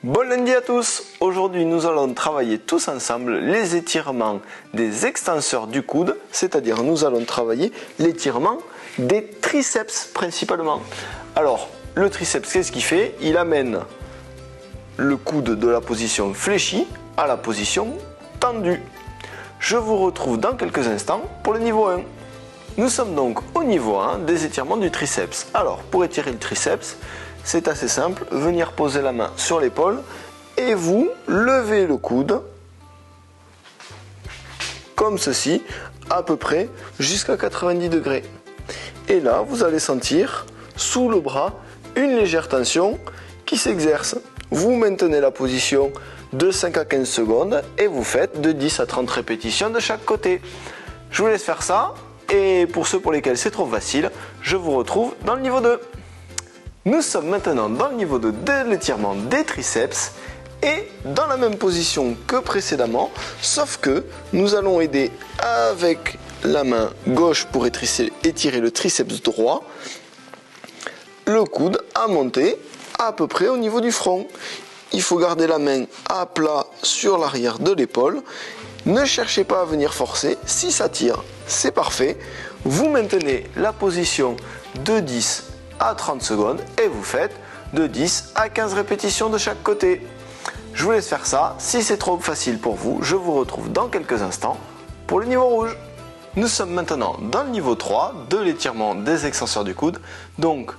Bon lundi à tous. Aujourd'hui nous allons travailler tous ensemble les étirements des extenseurs du coude, c'est-à-dire nous allons travailler l'étirement des triceps principalement. Alors le triceps, qu'est-ce qu'il fait? Il amène le coude de la position fléchie à la position tendue. Je vous retrouve dans quelques instants pour le niveau 1. Nous sommes donc au niveau 1 des étirements du triceps. Alors pour étirer le triceps, c'est assez simple, venir poser la main sur l'épaule et vous levez le coude comme ceci, à peu près jusqu'à 90 degrés. Et là, vous allez sentir sous le bras une légère tension qui s'exerce. Vous maintenez la position de 5 à 15 secondes et vous faites de 10 à 30 répétitions de chaque côté. Je vous laisse faire ça et pour ceux pour lesquels c'est trop facile, je vous retrouve dans le niveau 2. Nous sommes maintenant dans le niveau 2 de l'étirement des triceps et dans la même position que précédemment, sauf que nous allons aider avec la main gauche pour étirer le triceps droit, le coude à monter à peu près au niveau du front. Il faut garder la main à plat sur l'arrière de l'épaule. Ne cherchez pas à venir forcer, si ça tire, c'est parfait. Vous maintenez la position de 10 à 30 secondes et vous faites de 10 à 15 répétitions de chaque côté. Je vous laisse faire ça. Si c'est trop facile pour vous, je vous retrouve dans quelques instants pour le niveau rouge. Nous sommes maintenant dans le niveau 3 de l'étirement des extenseurs du coude. Donc,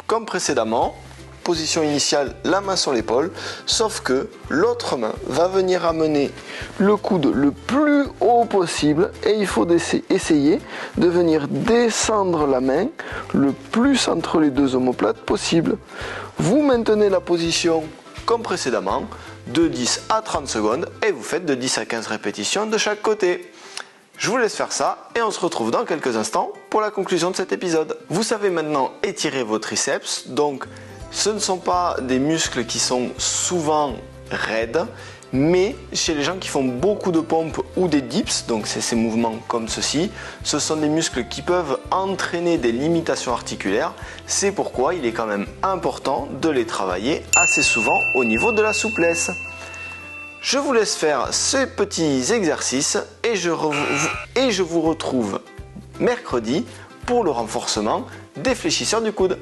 comme précédemment, position initiale, la main sur l'épaule, sauf que l'autre main va venir amener le coude le plus haut possible et il faut essayer de venir descendre la main le plus entre les deux omoplates possible. Vous maintenez la position comme précédemment de 10 à 30 secondes et vous faites de 10 à 15 répétitions de chaque côté. Je vous laisse faire ça et on se retrouve dans quelques instants pour la conclusion de cet épisode. Vous savez maintenant étirer vos triceps, donc ce ne sont pas des muscles qui sont souvent raides, mais chez les gens qui font beaucoup de pompes ou des dips, donc c'est ces mouvements comme ceci, ce sont des muscles qui peuvent entraîner des limitations articulaires. C'est pourquoi il est quand même important de les travailler assez souvent au niveau de la souplesse. Je vous laisse faire ces petits exercices et je vous retrouve mercredi pour le renforcement des fléchisseurs du coude.